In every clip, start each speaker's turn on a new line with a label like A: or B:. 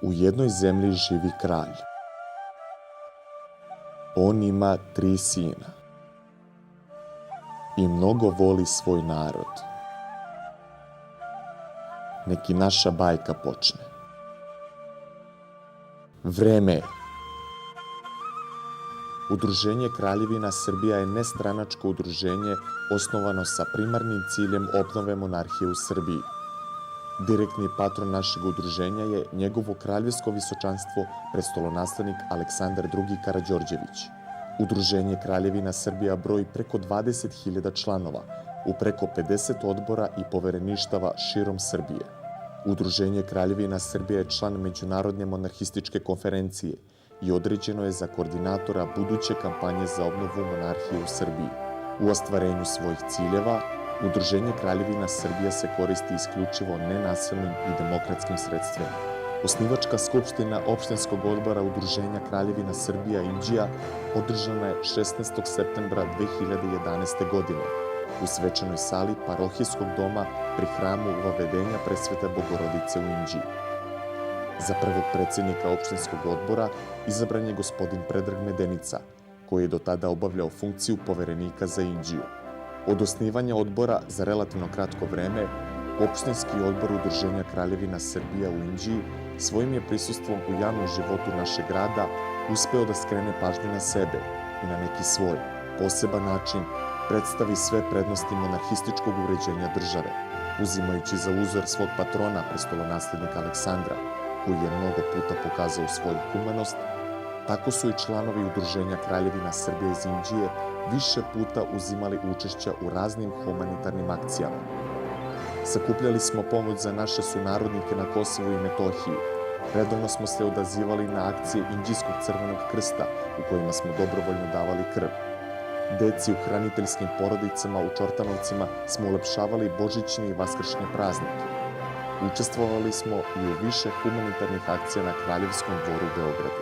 A: U jednoj zemlji živi kralj. On ima 3 sina i mnogo voli svoj narod. Neki naša bajka počne. Vreme je. Udruženje Kraljevina Srbija je nestranačko udruženje osnovano sa primarnim ciljem obnove monarhije u Srbiji. Direktni patron našeg udruženja je njegovo kraljevsko visočanstvo prestolonaslednik Aleksandar II. Karađorđević. Udruženje Kraljevina Srbija broji preko 20.000 članova u preko 50 odbora i povereništava širom Srbije. Udruženje Kraljevina Srbija je član Međunarodne monarhističke konferencije i određeno je za koordinatora buduće kampanje za obnovu monarhije u Srbiji. U ostvarenju svojih ciljeva, Udruženje Kraljevina Srbija se koristi isključivo nenasilnim i demokratskim sredstvima. Osnivačka skupština opštinskog odbora Udruženja Kraljevina Srbija Inđija održana je 16. septembra 2011. godine u svečanoj sali parohijskog doma pri hramu Vavedenja Presvete Bogorodice u Inđiji. Za prvog predsjednika opštinskog odbora izabran je gospodin Predrag Medenica, koji je do tada obavljao funkciju poverenika za Inđiju. Od osnivanja odbora za relativno kratko vreme, opštinski odbor Udruženja Kraljevina Srbija u Inđiji svojim je prisustvom u javnom životu našeg grada uspeo da skrene pažnju na sebe i na neki svoj poseban način predstavi sve prednosti monarhističkog uređenja države, uzimajući za uzor svog patrona, prestolonaslednika Aleksandra, koji je mnogo puta pokazao svoju humanost. Tako su i članovi Udruženja Kraljevina Srbije iz Inđije više puta uzimali učešća u raznim humanitarnim akcijama. Sakupljali smo pomoć za naše sunarodnike na Kosovu i Metohiji. Redovno smo se odazivali na akcije Inđijskog crvenog krsta u kojima smo dobrovoljno davali krv. Deci u hraniteljskim porodicama u Čortanovcima smo ulepšavali božićne i vaskršnje praznike. Učestvovali smo i u više humanitarnih akcija na Kraljevskom dvoru u Beogradu.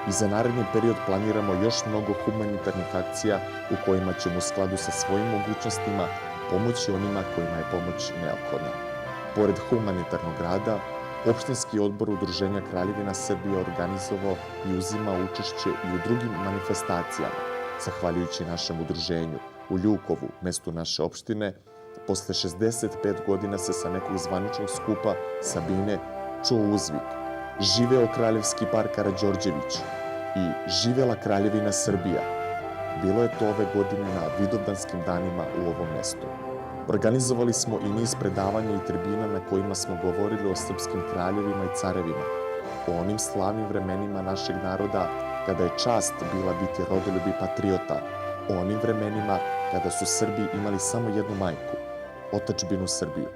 A: I za naredni period planiramo još mnogo humanitarnih akcija u kojima ćemo u skladu sa svojim mogućnostima pomoći onima kojima je pomoć neophodna. Pored humanitarnog rada, opštinski odbor Udruženja Kraljevina Srbije organizovao i uzima učešće i u drugim manifestacijama. Zahvaljujući našem udruženju u Ljukovu, mestu naše opštine, posle 65 godina se sa nekog zvaničnog skupa Sabine čuo uzvik: živeo Kraljevski par Karađorđević i živela Kraljevina Srbija. Bilo je to ove godine na Vidovdanskim danima u ovom mestu. Organizovali smo i niz predavanja i tribina na kojima smo govorili o srpskim kraljevima i carevima, o onim slavnim vremenima našeg naroda kada je čast bila biti rodoljub i patriota, o onim vremenima kada su Srbi imali samo jednu majku, otadžbinu Srbiju.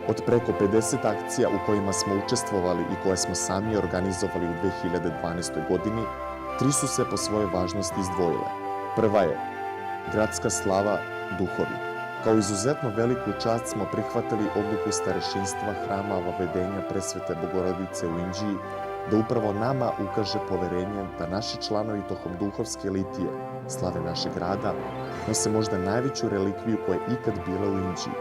A: Od preko 50 akcija u kojima smo učestvovali i koje smo sami organizovali u 2012. godini, 3 su se po svojoj važnosti izdvojile. Prva je Gradska slava duhovi. Kao izuzetno veliku čast smo prihvatili odluku starešinstva hrama Vavedenja Presvete Bogorodice u Inđiji da upravo nama ukaže poverenje da naši članovi tokom duhovske litije, slave našeg grada, nose možda najveću relikviju koja je ikad bila u Inđiji,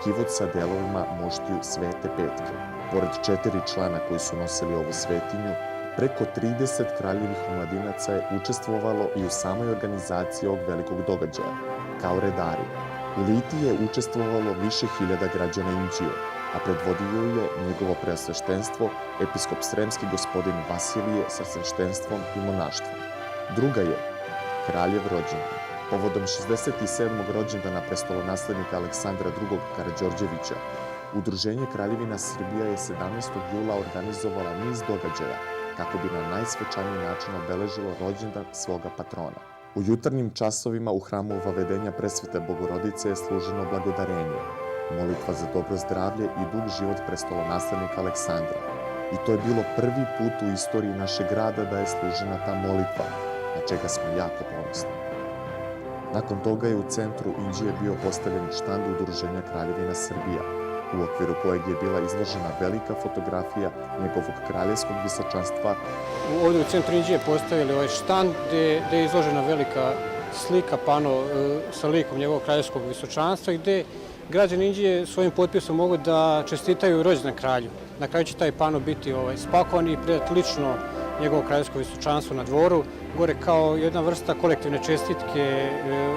A: kivot sa delovima moštiju Svete Petke. Pored 4 člana koji su nosili ovu svetinju, preko 30 kraljevih omladinaca je učestvovalo i u samoj organizaciji ovog velikog događaja, kao redari. U litiji je učestvovalo više hiljada građana Inđije, a predvodio je njegovo preosveštenstvo, episkop Sremski gospodin Vasilije sa sveštenstvom i monaštvom. Druga je Kraljev rođendan. Povodom 67. rođendana prestolonaslednika Aleksandra II. Karađorđevića, Udruženje Kraljevina Srbija je 17. jula organizovala niz događaja kako bi na najsvečaniji način obeležilo rođendan svoga patrona. U jutarnjim časovima u hramu Vavedenja Presvete Bogorodice je služeno blagodarenje, molitva za dobro zdravlje i dug život prestolonaslednika Aleksandra. I to je bilo prvi put u istoriji našeg grada da je služena ta molitva, na čega smo jako ponosni. Nakon toga je u centru Inđije bio postavljen štand Udruženja Kraljevina Srbija, u okviru kojeg je bila izložena velika fotografija njegovog kraljevskog visočanstva.
B: Ovdje u centru Inđije postavili ovaj štand gdje je izložena velika slika, pano sa likom njegovog kraljevskog visočanstva gdje građani Inđije svojim potpisom mogu da čestitaju rođendan kralju. Na kraju će taj pano biti spakovan i predati lično njegovo kraljevsko visočanstvo na dvoru, gore kao jedna vrsta kolektivne čestitke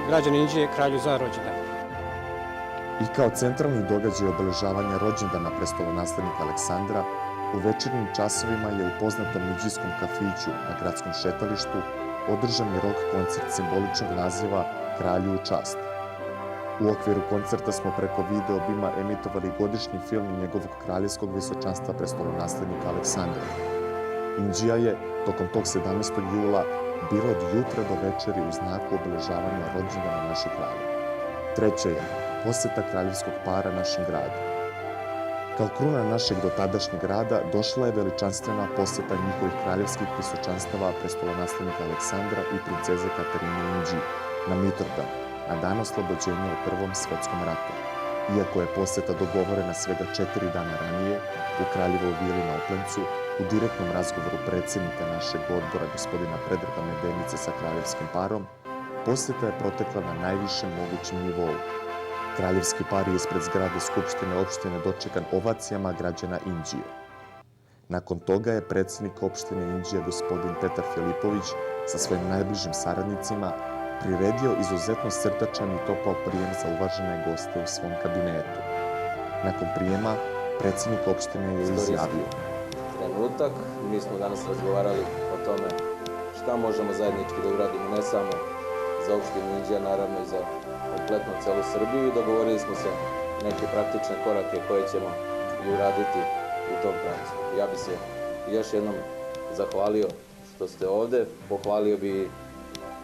B: građana Inđije kralju za rođendan.
A: I kao centralni događaj obeležavanja rođendana prestolonaslednika Aleksandra, u večernjim časovima je u poznatom inđijskom kafiću na gradskom šetalištu održan je rock koncert simboličnog naziva Kralju u čast. U okviru koncerta smo preko video bima emitovali godišnji film njegovog kraljevskog visočanstva prestolonaslednika Aleksandra. Inđija je, tokom tog 17. jula, bila od jutra do večeri u znaku obeležavanja rođendana naših kralja. Treće je poseta kraljevskog para našem gradu. Kao kruna našeg dotadašnjeg rada došla je veličanstvena poseta njihovih kraljevskih visočanstava prestolonaslednika Aleksandra i princeze Katarine Inđije na Mitrovdan, na dan oslobođenja u Prvom svetskom ratu. Iako je poseta dogovorena svega 4 dana ranije, u Kraljevoj vili na Oplencu, u direktnom razgovoru predsjednika našeg odbora gospodina Predraga Medenice sa kraljevskim parom, poseta je protekla na najvišem mogućem nivou. Kraljevski par je ispred zgrade Skupštine opštine dočekan ovacijama građana Inđije. Nakon toga je predsjednik opštine Inđije gospodin Petar Filipović sa svojim najbližim saradnicima priredio izuzetno srdačan i topao prijem za uvažene goste u svom kabinetu. Nakon prijema, predsjednik opštine je izjavio:
C: trenutak, mi smo danas razgovarali o tome šta možemo zajednički da uradimo, ne samo za opštinu Inđija, naravno i za kompletno celu Srbiju, i dogovorili smo se neke praktične korake koje ćemo i uraditi u tom pravcu. Ja bi se još jednom zahvalio što ste ovde, pohvalio bi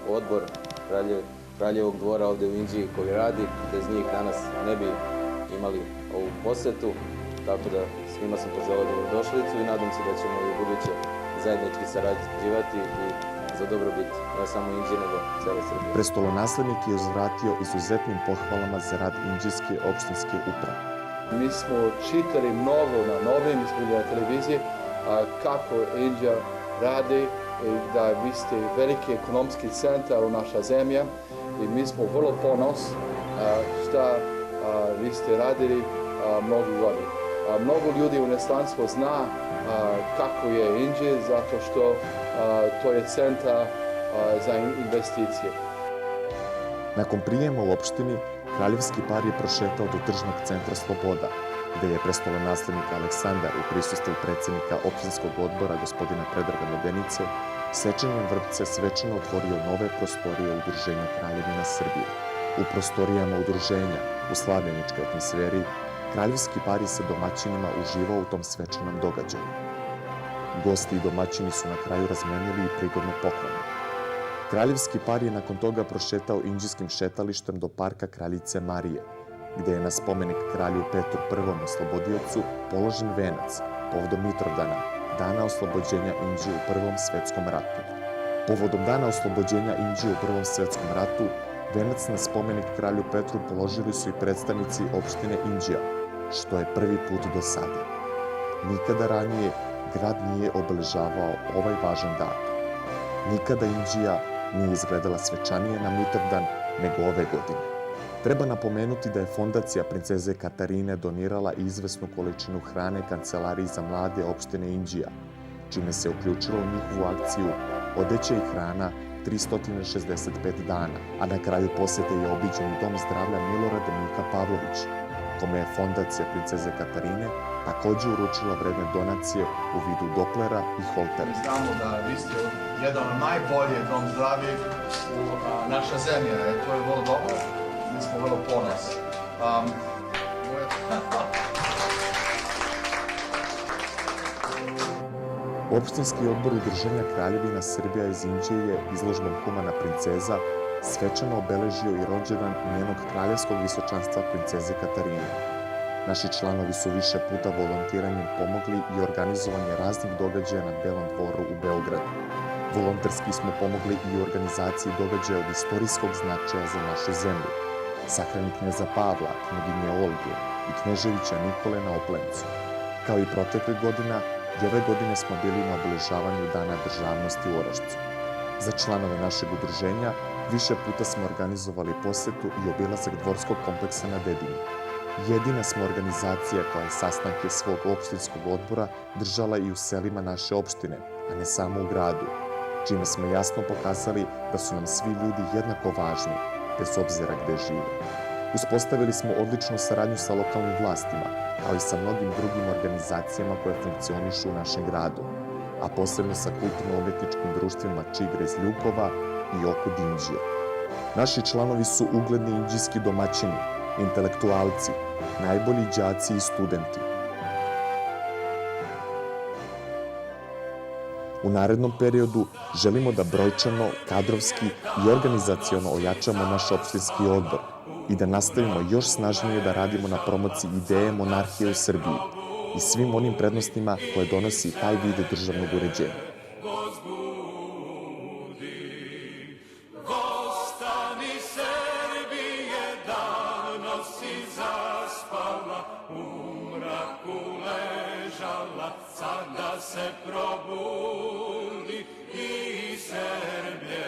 C: odbor Kraljevog dvora ovde u Inđiji koji radi, bez njih danas ne bi imali ovu posetu, tako da svima sam poželao dobrodošlicu i nadam se da ćemo i u buduće zajednički sarađivati i za dobrobit ne samo Inđije, nego cele Srbije.
A: Prestolonaslednik je uzvratio izuzetnim pohvalama za rad Inđijske opštinske uprave.
D: Mi smo čitali mnogo na novim na televiziji kako Inđija radi, da vi ste veliki ekonomski centar u naša zemlja i mi smo vrlo ponos šta vi ste radili mnogo godina. Mnogo ljudi u inostranstvu zna kako je Inđija, zato što to je centar za investicije.
A: Nakon prijema u opštini, kraljevski par je prošetao do tržnog centra Sloboda, gde je prestolonaslednik Aleksandar u prisustvu predsjednika opštinskog odbora gospodina Predraga Medenice sečenjem vrpce svečano otvorio nove prostorije Udruženja Kraljevina Srbije. U prostorijama udruženja, u slavljeničkoj atmosferi, kraljevski par je sa domaćinima uživao u tom svečanom događaju. Gosti i domaćini su na kraju razmenili i prigodne poklone. Kraljevski par je nakon toga prošetao inđijskim šetalištem do parka Kraljice Marije, gde je na spomenik kralju Petru I oslobodiocu položen venac povodom Mitrovdana, dana oslobođenja Inđije u Prvom svetskom ratu. Povodom dana oslobođenja Inđije u Prvom svetskom ratu, venac na spomenik kralju Petru položili su i predstavnici opštine Inđija, što je prvi put do sada. Nikada ranije grad nije obeležavao ovaj važan datum. Nikada Inđija nije izgledala svečanije na Mitrovdan nego ove godine. Treba napomenuti da je fondacija princeze Katarine donirala izvesnu količinu hrane Kancelariji za mlade opštine Inđija, čime se uključilo u njihovu akciju Odeća i hrana 365 dana, a na kraju posete je obiđen i Dom zdravlja Milorada Mika Pavlović, kome je fondacija princeze Katarine takođe uručila vredne donacije u vidu doplera i holtera.
E: Znamo da vi ste jedan od najbolje dom zdravlja u naša zemlja, to je vrlo dobro, mi smo vrlo ponosni.
A: Opštinski odbor Udruženja Kraljevina Srbija iz Inđije je izložbom Humana princeza svečano obeležio i rođendan njenog kraljevskog visočanstva princeze Katarine. Naši članovi su više puta volontiranjem pomogli i organizovanje raznih događaja na Belom dvoru u Beogradu. Volonterski smo pomogli i u organizaciji događaja od istorijskog značaja za našu zemlju. Sahrani kneza Pavla, knjeginje Olge, i Kneževića Nikole na Oplencu. Kao i proteklih godina, i ove godine smo bili na obeležavanju Dana državnosti u Orašcu. Za članove našeg udruženja više puta smo organizovali posetu i obilazak dvorskog kompleksa na Dedinju. Jedina smo organizacija koja je sastanke svog opštinskog odbora držala i u selima naše opštine, a ne samo u gradu, čime smo jasno pokazali da su nam svi ljudi jednako važni, bez obzira gde žive. Uspostavili smo odličnu saradnju sa lokalnim vlastima, kao i sa mnogim drugim organizacijama koje funkcionišu u našem gradu, a posebno sa kulturno-umetničkim društvima Čigre iz Ljukova i Oku Dinđije. Naši članovi su ugledni inđijski domaćini, intelektualci, najbolji đaci i studenti. U narednom periodu želimo da brojčano, kadrovski i organizaciono ojačamo naš opštinski odbor i da nastavimo još snažnije da radimo na promociji ideje monarhije u Srbiji i svim onim prednostima koje donosi taj vid državnog uređenja.
F: Sada se probudi i Srbije,